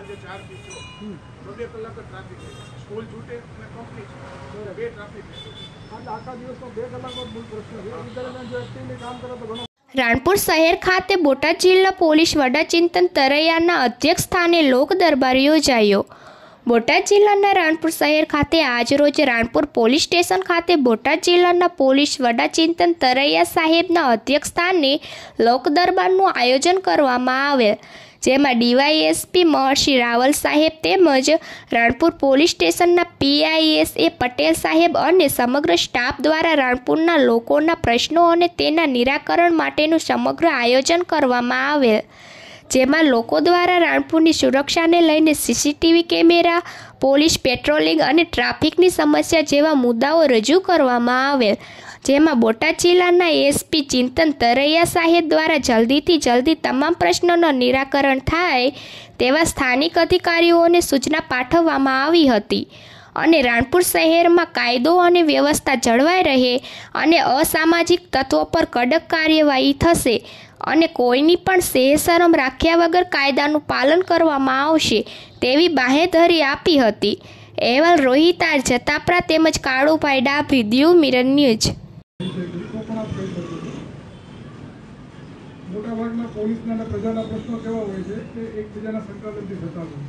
સાંજે 4 થી 6 2 કલાક ટ્રાફિક છે, સ્કૂલ છૂટે અને કંપની છે, 2 ટ્રાફિક છે, આખા દિવસનો 2 કલાકનો મૂળ પ્રશ્ન છે। એ દરમિયાન જો એક્ટિવલી કામ કરે તો ઘણો। રાણપુર શહેર ખાતે બોટાદ જિલ્લા પોલીસ વડા ચિંતન તરૈયાના અધ્યક્ષ સ્થાને લોક દરબાર યોજાયો। બોટાદ જિલ્લાના રાણપુર શહેર ખાતે આજરોજ રાણપુર પોલીસ સ્ટેશન ખાતે બોટાદ જિલ્લાના પોલીસ વડા ચિંતન તરૈયા સાહેબના અધ્યક્ષ સ્થાને લોક દરબારનું આયોજન કરવામાં આવેલ, જેમાં ડીવાયએસપી મહર્ષિ રાવલ સાહેબ તેમજ રાણપુર પોલીસ સ્ટેશનના પીઆઈએસએ પટેલ સાહેબ અને સમગ્ર સ્ટાફ દ્વારા રાણપુરના લોકોના પ્રશ્નો અને તેના નિરાકરણ માટેનું સમગ્ર આયોજન કરવામાં આવેલ, જેમાં લોકો દ્વારા રાણપુરની સુરક્ષાને લઈને સીસીટીવી કેમેરા, પોલીસ પેટ્રોલિંગ અને ટ્રાફિકની સમસ્યા જેવા મુદ્દાઓ રજૂ કરવામાં આવેલ, જેમાં બોટાદ જિલ્લાના એસપી ચિંતન તરૈયા સાહેબ દ્વારા જલ્દીથી જલ્દી તમામ પ્રશ્નોનું નિરાકરણ થાય તેવા સ્થાનિક અધિકારીઓને સૂચના પાઠવવામાં આવી હતી અને રાણપુર શહેરમાં કાયદો અને વ્યવસ્થા જળવાઈ રહે અને અસામાજિક તત્વો પર કડક કાર્યવાહી થશે અને કોઈની પણ સેહશરમ રાખ્યા વગર કાયદાનું પાલન કરવામાં આવશે તેવી બાહેધરી આપી હતી। અહેવાલ રોહિતા જતાપરા તેમજ કાળુભાઈ ડાભી, દીવ મિરર ન્યૂઝ। મોટાભાગના પોલીસના અને પ્રજાના પ્રશ્નો કેવા હોય છે કે એકબીજાના સંકલનથી થતા હોય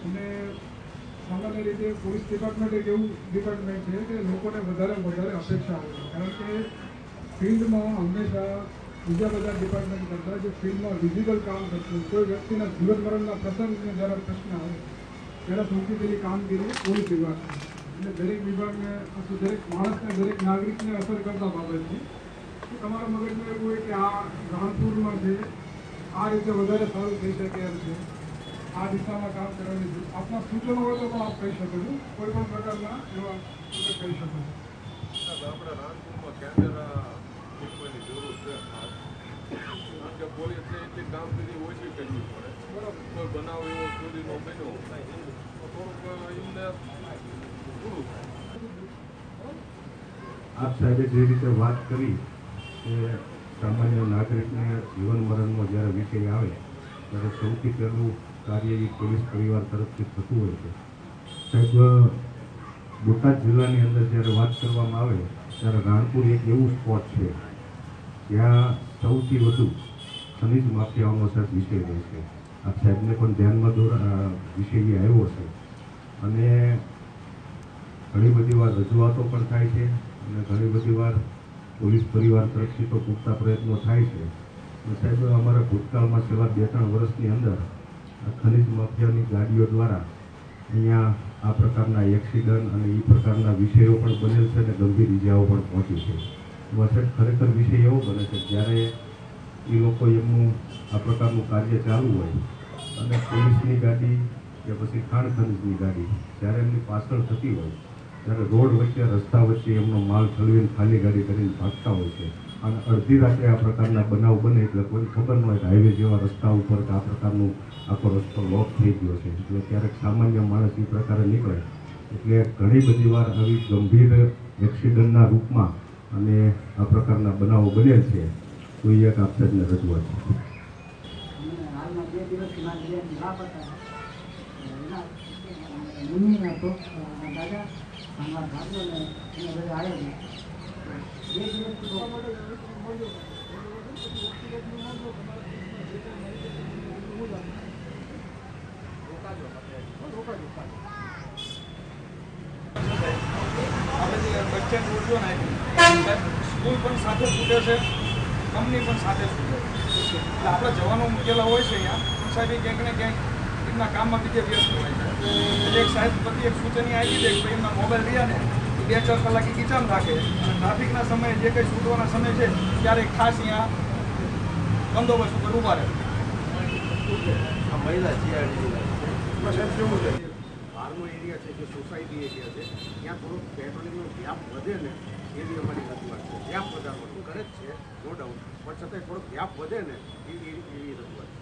અને સામાન્ય રીતે પોલીસ ડિપાર્ટમેન્ટ એક એવું ડિપાર્ટમેન્ટ છે કે લોકોને વધારે અપેક્ષા હોય છે, કારણ કે ફિલ્ડમાં હંમેશા બીજા બધા ડિપાર્ટમેન્ટ કરતાં જે ફિલ્ડમાં વિઝિબલ કામ કરતું કોઈ વ્યક્તિના જીવન મરણના પ્રસંગને જ્યારે પ્રશ્ન આવે ત્યારે સૌથી પહેલી કામગીરી પોલીસ વિભાગ છે એટલે દરેક વિભાગને દરેક માણસને દરેક નાગરિકને અસર કરતા બાબત છે। તમારા મગજમાં એવું હોય કે આ રાણપુરમાં છે, આ રીતે વધારે સારું થઈ શકે એમ છે, આ દિશામાં કામ કરવાની આપના સૂચનો હોય તો પણ આપ કહી શકો છો, કોઈ પણ પ્રકારના એવા કહી શકો છો। આપણે રાણપુરમાં કેમેરા મૂકવાની જરૂર છે, કારણ કે પોલીસને એટલી કામગીરી ઓછી કરવી પડે, બરાબર। કોઈ બનાવ એવો ચોરીનો બન્યો તો થોડુંક એમને પૂરું થાય। આપ સાહેબે જે રીતે વાત કરી કે સામાન્ય નાગરિકને જીવન મરણનો જ્યારે વિષય આવે ત્યારે સૌથી પહેલું કાર્ય એ પોલીસ પરિવાર તરફથી થતું હોય છે। સાહેબ, બોટાદ જિલ્લાની અંદર જ્યારે વાત કરવામાં આવે ત્યારે રાણપુર એક એવું સ્પોટ છે જ્યાં સૌથી વધુ ખનિજ માફિયાઓનો સાહેબ વિષય રહે છે। આપ સાહેબને પણ ધ્યાનમાં વિષય આવ્યો છે અને ઘણી બધી વાર રજૂઆતો પણ થાય છે અને ઘણી બધી વાર પોલીસ પરિવાર તરફથી તો પૂરતા પ્રયત્નો થાય છે। અને સાહેબ, અમારા ભૂતકાળમાં છેલ્લા 2-3 વર્ષની અંદર આ ખનિજ માફિયાની ગાડીઓ દ્વારા અહીંયા આ પ્રકારના એક્સિડન્ટ અને એ પ્રકારના વિષયો પણ બનેલ છે અને ગંભીર ઇજાઓ પણ પહોંચી છે। એમાં સાહેબ ખરેખર વિષય એવો બને છે જ્યારે એ લોકો એમનું આ પ્રકારનું કાર્ય ચાલુ હોય અને પોલીસની ગાડી કે પછી ખાણ ખનિજની ગાડી જ્યારે એમની પાછળ થતી હોય ત્યારે રોડ વચ્ચે રસ્તા વચ્ચે એમનો માલ ઠલવીને ખાલી ગાડી કરીને ભાગતા હોય છે અને અડધી રાત્રે આ પ્રકારના બનાવ બને એટલે કોઈ ખબર ન હોય કે હાઈવે જેવા રસ્તા ઉપર કે આ પ્રકારનું આખો રસ્તો લોક થઈ ગયો છે એટલે ક્યારેક સામાન્ય માણસ એ પ્રકારે નીકળે એટલે ઘણી બધી વાર આવી ગંભીર એક્સિડન્ટના રૂપમાં અને આ પ્રકારના બનાવો બનેલ છે। તો એ એક આપસાદને રજૂઆત છે। સ્કૂલ પણ સાથે છૂટે છે, કંપની પણ સાથે છૂટે છે, એટલે આપણા જવાનો મૂકેલા હોય છે અહીંયા સાહેબ ક્યાંક ને ક્યાંક એમના કામમાં બીજે વ્યસ્ત હોય છે એટલે એક સાહેબ પ્રતિ એક સૂચની આવી દે કે એમના મોબાઈલ રહ્યા ને 2-4 કલાક ગીચામ રાખે અને ટ્રાફિકના સમયે જે કંઈ છૂટવાના સમય છે ત્યારે ખાસ અહીંયા બંદોબસ્ત ઉપર ઊભા રહે। આ મહિલા જીઆરડી સાહેબ કેવું છે બહારનો એરિયા છે, જે સોસાયટી એરિયા છે, ત્યાં થોડોક પેટ્રોલિંગનો વ્યાપ વધે ને એવી અમારી રજૂઆત છે। વ્યાપ વધારવાનું કરે જ છે નો ડાઉટ, પણ છતાંય થોડોક વ્યાપ વધે ને એવી રજૂઆત છે।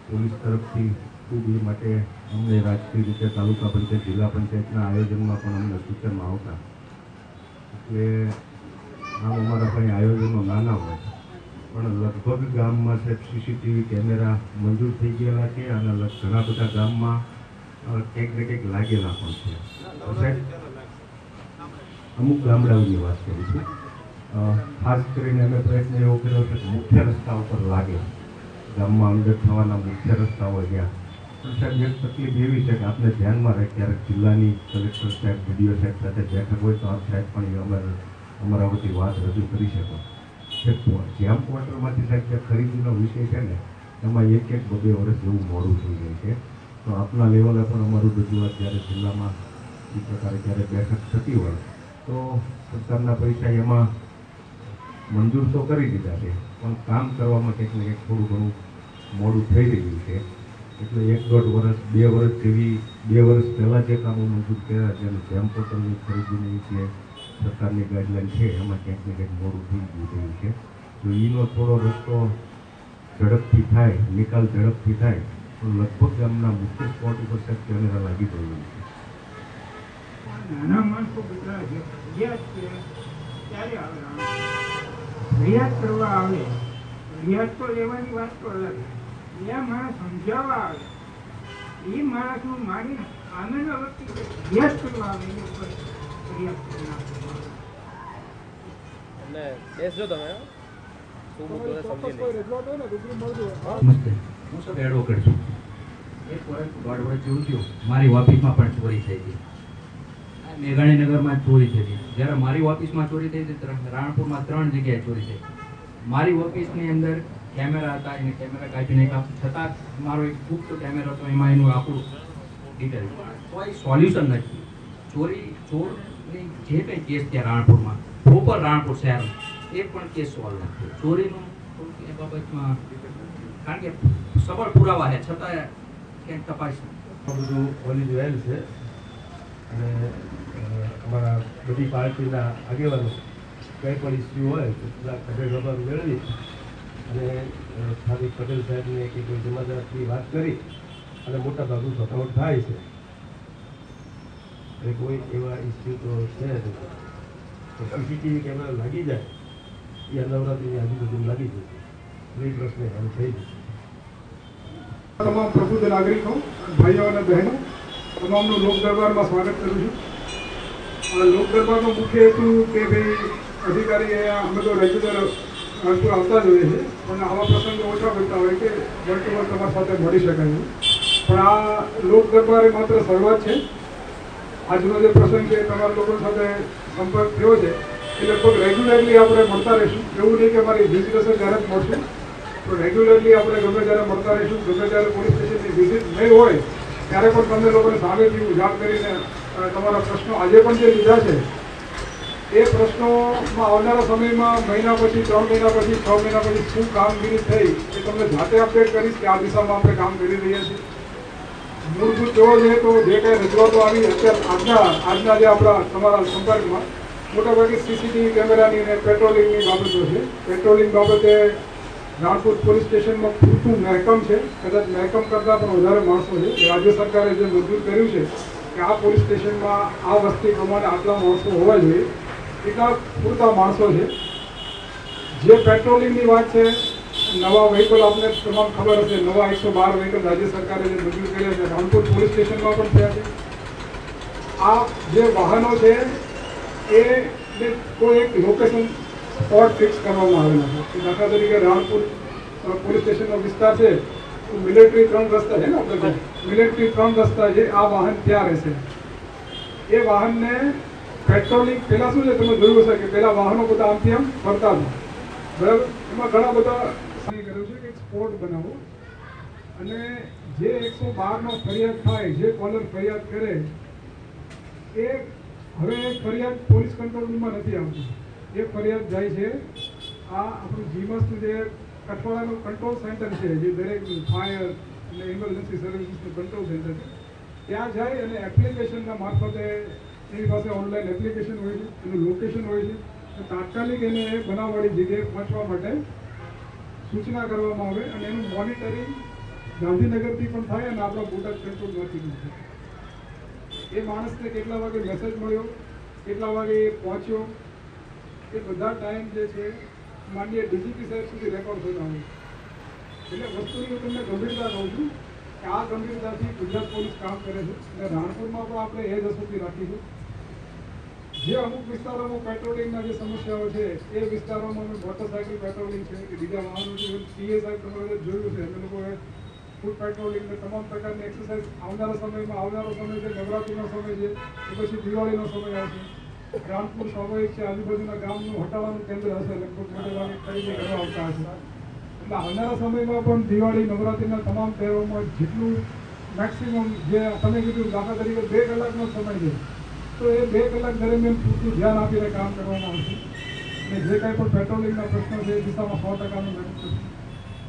પોલીસ તરફથી ખૂબ એ માટે અમને રાજકીય રીતે તાલુકા પંચાયત જિલ્લા પંચાયતના આયોજનમાં પણ અમને સૂચનમાં આવતા એટલે આમ અમારા કંઈ આયોજનો નાના હોય પણ લગભગ ગામમાં સાહેબ સીસીટીવી કેમેરા મંજૂર થઈ ગયેલા છે અને ઘણા બધા ગામમાં કંઈક ને કંઈક લાગેલા પણ છે. સાહેબ અમુક ગામડાઓની વાત કરી છે. ખાસ કરીને અમે પ્રયત્ન એવો કર્યો છે કે મુખ્ય રસ્તા ઉપર લાગે, ગામમાં અંદર થવાના મુખ્ય રસ્તાઓ જ્યાં. પણ સાહેબ એક તકલીફ એવી છે કે આપણે ધ્યાનમાં રાખીએ, ક્યારેક જિલ્લાની કલેક્ટર સાહેબ, ડીડીઓ સાહેબ સાથે બેઠક હોય તો આપ સાહેબ પણ અમારા વતી વાત રજૂ કરી શકો. જેમ ક્વાર્ટરમાંથી સાહેબ જે ખરીદીનો વિષય છે ને, એમાં એક 2 વર્ષ જેવું મોડું થઈ જાય છે. તો આપના લેવલે પણ અમારું રજૂઆત જ્યારે જિલ્લામાં એ પ્રકારે જ્યારે બેઠક થતી હોય તો સરકારના પૈસા એમાં મંજૂર તો કરી દીધા છે, પણ કામ કરવામાં કંઈક ને કંઈક થોડું ઘણું મોડું થઈ રહ્યું છે. એટલે 1-1.5 વર્ષ 2 વર્ષ જેવી 2 વર્ષ પહેલાં જે કામો મંજૂર કર્યા છે અને જેમ પોતાની ખરીદીની જે સરકારની ગાઈડલાઈન છે એમાં ક્યાંક ને ક્યાંક મોડું થઈ ગયું છે. જો એનો થોડો રસ્તો ઝડપથી થાય, નિકાલ ઝડપથી થાય તો લગભગ ગામના મુખ્ય સ્પોટ ઉપર સાહેબ કેમેરા લાગી ગયું છે. નાના માણસો બધા ફરિયાદ છે ત્યારે આવે, ફરિયાદ કરવા આવે, ફરિયાદ તો લેવાની વાત તો અલગ, બીજા માણસ સમજાવવા આવે, એ માણસ મારી આનંદ વખતે ફરિયાદ કરવા આવે એની ઉપર ફરિયાદ કરવા એટલે બેસજો તમે શું મુદ્દો છે સમજી કોઈ રજૂઆત હોય ને રૂબરૂ મળજો. નમસ્તે, હું સર એડવોકેટ છું. 1 વર્ષ જેવું થયું, મારી ઓફિસમાં પણ ચોરી થઈ હતી. મેઘાણીનગરમાં ચોરી થઈ હતી. જ્યારે મારી ઓફિસમાં ચોરી થઈ હતી, રાણપુરમાં 3 જગ્યાએ ચોરી થઈ. મારી ઓફિસની અંદર કેમેરા હતા, એને કેમેરા કાઢી નાખ્યા, છતાં મારો એક ગુપ્ત કેમેરા હતો, એમાં એનું આખું ડિટેલ. કોઈ સોલ્યુશન નથી. ચોરની જે કંઈ કેસ છે રાણપુરમાં, પ્રોપર રાણપુર શહેર, એ પણ કેસ સોલ્વ નથી. ચોરીનું થોડુંક એ બાબતમાં, કારણ કે સબળ પુરાવા છે છતાં ક્યાંક તપાસ બધું ઓલી જોયેલ છે અને અમારા બધી પાર્ટીના આગેવાનો કંઈ પણ ઇસ્યુ હોય તો પેલા ખબર ખબર મેળવી અને ખાલી પટેલ સાહેબને કે કોઈ જમાદારથી વાત કરી અને મોટાભાગનું સપોર્ટ થાય છે. અને કોઈ એવા ઇસ્યુ તો છે નહીં. તો સીસીટીવી કેમેરા લાગી જાય એ નવરાત્રિની આજુબાજુ લાગી જશે, એ પ્રશ્ન હલ થઈ જશે. તમામ પ્રબુદ્ધ નાગરિકો, ભાઈઓ અને બહેનો, તમામનું લોક દરબારમાં સ્વાગત કરું છું. લોક દરબારનો મુખ્ય હેતુ કે ભાઈ અધિકારી અમે તો રેગ્યુલર રાણપુર આવતા જ હોઈએ છીએ, પણ આવા પ્રસંગો ઓછા બનતા હોય કે વર્તુળ તમારી સાથે મળી શકાય. પણ આ લોક દરબાર એ માત્ર શરૂઆત છે. આજનો જે પ્રસંગ છે તમારા લોકો સાથે સંપર્ક થયો છે એ લગભગ રેગ્યુલરલી આપણે મળતા રહીશું. એવું નહીં કે મારી વિઝિટ હશે ત્યારે જ મળશું, તો રેગ્યુલરલી આપણે ગમે ત્યારે મળતા રહીશું. ગમે ત્યારે પોલીસ સ્ટેશનની વિઝિટ નહીં હોય ત્યારે પણ તમને લોકોને સામેથી ઉજાગર કરીને તમારા પ્રશ્નો આજે પણ જે લીધા છે એ પ્રશ્નોમાં આવનારા સમયમાં મહિના પછી, 3 મહિના પછી, 6 મહિના પછી શું કામગીરી થઈ એ તમને જાતે અપડેટ કરીશ કે આ દિશામાં આપણે કામ કરી રહ્યા છીએ. મૂળભૂત જોવો જોઈએ તો જે કાંઈ રજૂઆતો આવી અત્યારે આજના જે આપણા તમારા સંપર્કમાં મોટાભાગે સીસીટીવી કેમેરાની અને પેટ્રોલિંગની બાબતો છે. પેટ્રોલિંગ બાબતે રાણપુર પોલીસ સ્ટેશનમાં પૂરતું મહેકમ છે, કદાચ મહેકમ કરતાં પણ વધારે માણસો છે. રાજ્ય સરકારે જે મંજૂર કર્યું છે કે આ પોલીસ સ્ટેશનમાં આ વસ્તી પ્રમાણે આટલા માણસો હોવા જોઈએ, એટલા પૂરતા માણસો છે. જે પેટ્રોલિંગની વાત છે, નવા વ્હીકલ આપને તમામ ખબર હશે, નવા 112 વ્હીકલ રાજ્ય સરકારે જે મંજૂર કર્યા છે રાણપુર પોલીસ સ્ટેશનમાં પણ થયા છે. આ જે વાહનો છે એ કોઈ એક લોકેશન સ્પોટ ફિક્સ કરવામાં આવેલા છે. દાખલા તરીકે રાણપુર પોલીસ સ્ટેશનનો વિસ્તાર છે તો મિલિટરી 3 રસ્તા છે ને, આપણે મિલિટરી 3 રસ્તા છે, આ વાહન ત્યાં રહેશે. એ વાહનને પેટ્રોલિંગ પહેલાં શું છે તમે જોયું હશે કે પહેલાં વાહનો બધા આમથી આમ ફરતા હતા, બરાબર. એમાં ઘણા બધા કર્યું છે કે એક સ્પોટ બનાવો અને જે 112નો ફરિયાદ થાય, જે કોલર ફરિયાદ કરે એ હવે ફરિયાદ પોલીસ કંટ્રોલ રૂમમાં નથી આવતી. એ ફરિયાદ જાય છે આ આપણું જીમસનું જે કઠવાડાનું કંટ્રોલ સેન્ટર છે, જે દરેક ફાયર અને ઇમરજન્સી સર્વિસીસનું કંટ્રોલ સેન્ટર છે, ત્યાં જાય અને એપ્લિકેશનના મારફતે એની પાસે ઓનલાઈન એપ્લિકેશન હોય છે, એનું લોકેશન હોય છે, તો તાત્કાલિક એને બનાવવાળી જગ્યાએ પહોંચવા માટે સૂચના કરવામાં આવે અને એનું મોનિટરિંગ ગાંધીનગરથી પણ થાય અને આપણા બોટાદ કંટ્રોલમાંથી પણ થાય. એ માણસને કેટલા વાગે મેસેજ મળ્યો, કેટલા વાગે એ પહોંચ્યો, એ બધા ટાઈમ જે છે માનનીય ડીજીપી સાહેબ સુધી રેકોર્ડ થતા હોય. એટલે વસ્તુની હું તમને ગંભીરતા કહું છું કે આ ગંભીરતાથી ગુજરાત પોલીસ કામ કરે છે. અને રાણપુરમાં પણ આપણે એ જ અસરથી રાખીશું. જે અમુક વિસ્તારોમાં પેટ્રોલિંગના જે સમસ્યાઓ છે એ વિસ્તારોમાં અમે મોટરસાઇકલ પેટ્રોલિંગ છે કે બીજા વાહનો છે, પીએસઆઈ તમારે જોયું છે, અમે લોકોએ ફૂડ પેટ્રોલિંગ ને તમામ પ્રકારની એક્સરસાઇઝ આવનારો સમય છે, નવરાત્રિનો સમય છે, કે પછી દિવાળીનો સમય આવશે. રાણપુર સ્વાભાવિક છે આજુબાજુના ગામનું હટાવવાનું કેન્દ્ર હશે, લગભગ મોટેભાગે ખરીદી કરવા આવતા હશે. એટલે આવનારા સમયમાં પણ દિવાળી નવરાત્રિના તમામ તહેવારોમાં જેટલું મેક્સિમમ જે તમે કીધું દાખલા તરીકે 2 કલાકનો સમય છે તો એ 2 કલાક દરમિયાન પૂરતું ધ્યાન આપીને કામ કરવામાં આવશે. અને જે કાંઈ પણ પેટ્રોલિંગના પ્રશ્નો છે એ દિશામાં 100%નું મહેનત કરશે.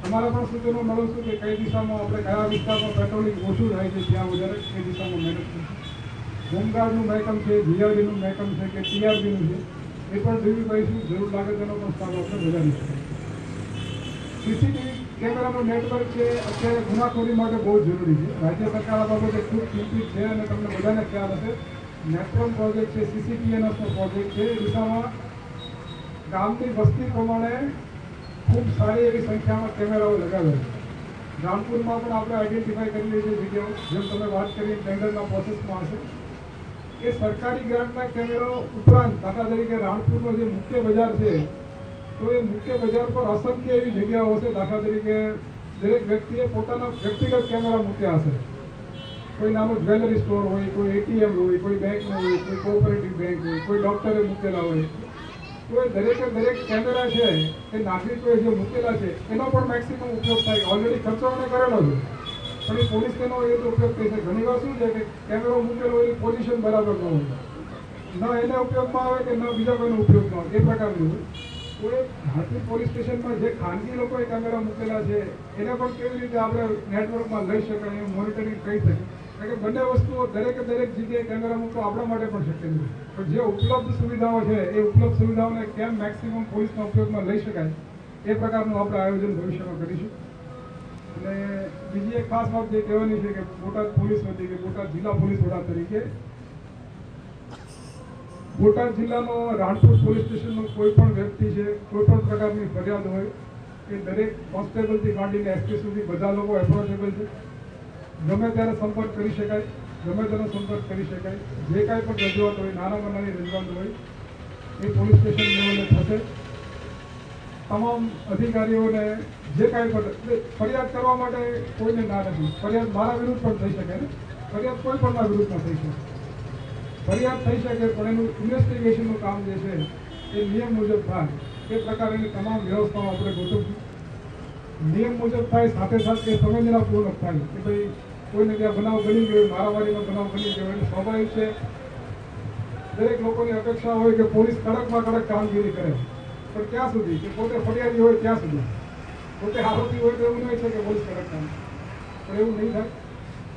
તમારા પણ સૂચનો મેળવશું કે કઈ દિશામાં આપણે કયા વિસ્તારમાં પેટ્રોલિંગ ઓછું થાય છે ત્યાં વધારે એ દિશામાં મહેનત કરશું. હોમગાર્ડનું મહેકમ છે, જીઆરડીનું મહેકમ છે કે ટીઆરબીનું છે એ પણ રિવ્યુ કરીશું. જરૂર લાગે તેનો પણ સ્ટાફ આપણે વધારીશું. સીસીટીવી કેમેરાનું નેટવર્ક છે અત્યારે ગુનાખોરી માટે બહુ જરૂરી છે. રાજ્ય સરકાર આ બાબતે ખૂબ ચિંતિત છે અને તમને બધાને ખ્યાલ હશે. નેટવર્ક પ્રોજેક્ટ છે, સીસીટીએનએસનો પ્રોજેક્ટ છે, એ દિશામાં ગામની વસ્તી પ્રમાણે ખૂબ સારી એવી સંખ્યામાં કેમેરાઓ લગાવે છે. રાણપુરમાં પણ આપણે આઈડેન્ટિફાઈ કરી લઈએ છીએ જગ્યાઓ, જેમ તમે વાત કરી ટેન્ડરના પ્રોસેસમાં હશે. એ સરકારી ગ્રાન્ટના કેમેરાઓ ઉપરાંત દાખલા તરીકે રાણપુરનો જે મુખ્ય બજાર છે તો એ મુખ્ય બજાર પર અસંખ્ય એવી જગ્યાઓ હશે. દાખલા તરીકે દરેક વ્યક્તિએ પોતાના વ્યક્તિગત કેમેરા મૂક્યા હશે. કોઈ નાનું જ્વેલરી સ્ટોર હોય, કોઈ એટીએમ હોય, કોઈ બેંકનું હોય, કોઈ કોઓપરેટિવ બેંક હોય, કોઈ ડૉક્ટરે મૂકેલા હોય. તો એ દરેકે દરેક કેમેરા છે એ નાગરિકોએ જે મૂકેલા છે એનો પણ મેક્સિમમ ઉપયોગ થાય. ઓલરેડી ખર્ચો અમે કરેલો છે પણ એ પોલીસ તેનો એ જ ઉપયોગ થઈ છે. ઘણી વાર શું છે કે કેમેરો મૂકેલો હોય એની પોઝિશન બરાબર ન હોય, ન એને ઉપયોગમાં આવે કે ન બીજા કોઈનો ઉપયોગમાં આવે, એ પ્રકારનું હોય. તો એ હાથવી પોલીસ સ્ટેશનમાં જે ખાનગી લોકોએ કેમેરા મૂકેલા છે એને પણ કેવી રીતે આપણે નેટવર્કમાં લઈ શકાય એવું મોનિટરિંગ કરી શકીએ. કારણ કે બંને વસ્તુઓ દરેક જગ્યાએ કેમેરા મૂકવા આપણા માટે પણ શક્ય નથી. પણ જે ઉપલબ્ધ સુવિધાઓ છે એ ઉપલબ્ધ સુવિધાઓને કેમ મેક્સિમમ પોલીસના ઉપયોગમાં લઈ શકાય એ પ્રકારનું આપણે આયોજન ભવિષ્યમાં કરીશું. અને બીજી એક ખાસ વાત જે કહેવાની છે કે બોટાદ પોલીસ વતી કે બોટાદ જિલ્લા પોલીસ વડા તરીકે બોટાદ જિલ્લાનો રાણપુર પોલીસ સ્ટેશનનો કોઈ પણ વ્યક્તિ છે, કોઈ પણ પ્રકારની ફરિયાદ હોય એ દરેક કોન્સ્ટેબલથી માંડીને એસપી સુધી બધા લોકો એપ્રોચેબલ છે. ગમે ત્યારે સંપર્ક કરી શકાય, ગમે તેનો સંપર્ક કરી શકાય. જે કાંઈ પણ રજૂઆત હોય, નાનામાં નાની રજૂઆત હોય એ પોલીસ સ્ટેશન લેવલે થશે. તમામ અધિકારીઓને જે કાંઈ પણ ફરિયાદ કરવા માટે કોઈને ના નથી. ફરિયાદ મારા વિરુદ્ધ પણ થઈ શકે ને, ફરિયાદ કોઈ પણના વિરુદ્ધમાં થઈ શકે. ફરિયાદ થઈ શકે પણ એનું ઇન્વેસ્ટિગેશનનું કામ જે છે એ નિયમ મુજબ થાય એ પ્રકારની તમામ વ્યવસ્થાઓ આપણે ગોઠવશું. નિયમ મુજબ થાય, સાથે સાથે એ સંવેદનાપૂર્વક થાય કે ભાઈ કોઈને ત્યાં બનાવ બની ગયો, મારામારીનો બનાવ બની ગયો. એટલે સ્વાભાવિક છે દરેક લોકોની અપેક્ષા હોય કે પોલીસ કડકમાં કડક કામગીરી કરે, પણ ક્યાં સુધી કે પોતે ફરિયાદી હોય ત્યાં સુધી. પોતે આરોપી હોય તો એવું નહીં છે કે પોલીસ કડક કામ, પણ એવું નહીં થાય.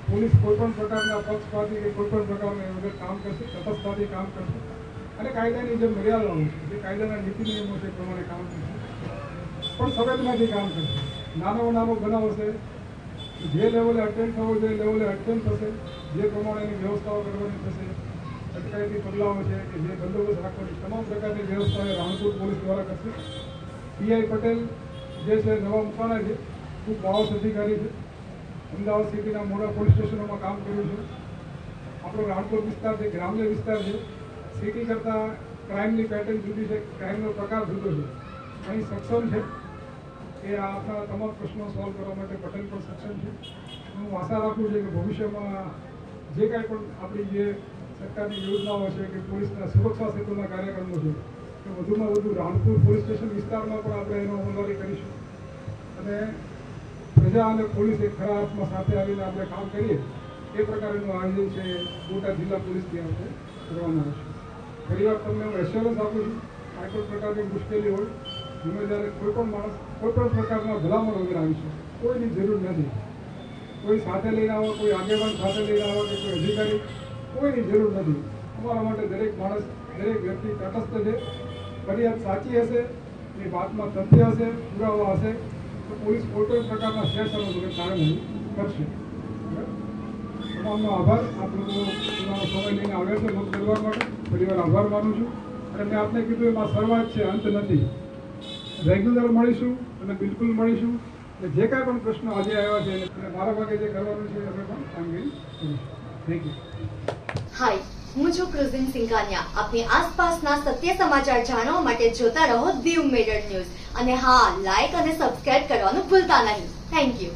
પોલીસ કોઈ પણ પ્રકારના પક્ષપાતી કે કોઈ પણ પ્રકારના વગર કામ કરશે, તટસ્થતાથી કામ કરશે અને કાયદાની જે મર્યાદાઓ છે, જે કાયદાના નીતિ નિયમો છે એ પ્રમાણે કામ કરશે, પણ સંવેદનાથી કામ કરશે. નાનો બનાવ હશે, જે લેવલે અટેન્ડ થવો જોઈએ લેવલે અટેન્ડ થશે, જે પ્રમાણેની વ્યવસ્થાઓ કરવાની થશે, અટકાયતી પગલાઓ છે કે જે બંદોબસ્ત રાખવાની તમામ પ્રકારની વ્યવસ્થાઓ રાણપુર પોલીસ દ્વારા કરશે. પીઆઈ પટેલ જે છે નવા મુકાણા છે, ખૂબ બાવસ અધિકારી છે, અમદાવાદ સિટીના મોટા પોલીસ સ્ટેશનોમાં કામ કર્યું છે. આપણો રાણપુર વિસ્તાર છે, ગ્રામ્ય વિસ્તાર છે. સિટી કરતાં ક્રાઇમની પેટર્ન જુદી છે, ક્રાઇમનો પ્રકાર જુદો છે. અહીં સક્ષમ છે એ આપણા તમામ પ્રશ્નો સોલ્વ કરવા માટે પટેલ પણ સક્ષમ છે. હું આશા રાખું છું કે ભવિષ્યમાં જે કાંઈ પણ આપણી જે સરકારની યોજનાઓ છે કે પોલીસના સુરક્ષા સેતુના કાર્યક્રમો છે કે વધુમાં વધુ રાણપુર પોલીસ સ્ટેશન વિસ્તારમાં પણ આપણે એનો અમલવારી કરીશું. અને પ્રજા અને પોલીસ એક ખરા અર્થમાં સાથે આવીને આપણે કામ કરીએ એ પ્રકારનું આયોજન છે બોટાદ જિલ્લા પોલીસથી આપણે કરવાના રહેશે. ફરીવાર તમને હું એશ્યોરન્સ આપું છું, કાંઈ પણ પ્રકારની મુશ્કેલી હોય તમે જ્યારે કોઈ પણ માણસ કોઈ પણ પ્રકારના ભલામણ વગર આવી શકે, કોઈની જરૂર નથી. કોઈ સાથે લઈને આવો, કોઈ આગેવાન સાથે લઈને આવો કે કોઈ અધિકારી, કોઈની જરૂર નથી. અમારા માટે દરેક માણસ, દરેક વ્યક્તિ તટસ્થ છે. ફરિયાદ સાચી હશે, એ વાતમાં તથ્ય હશે, પુરાવા હશે તો પોલીસ કોઈ પણ પ્રકારના સેશનો વગર કાર્યવાહી કરશે. તમામનો આભાર. આપ લોકો તમારો સમય લઈને આવ્યા છે મત કરવા માટે, ફરીવાર આભાર માનું છું. અને મેં આપને કીધું એમાં શરૂઆત છે, અંત નથી. રેગ્યુલર મળીશું અને બિલકુલ મળીશું. અને જે કાંઈ પણ પ્રશ્નો આજે આવ્યા છે અને મારા ભાગે જે કરવાનું છે અમે પણ કામગીરી કરીશું. Thank you. હાય, હું છું ક્રુઝિન સિંઘાનિયા. આપની આસપાસના સત્ય સમાચાર જાણવા માટે જોતા રહો દીવ મિરર ન્યૂઝ. અને હા, લાઈક અને સબસ્ક્રાઇબ કરવાનું ભૂલતા નહીં. Thank you.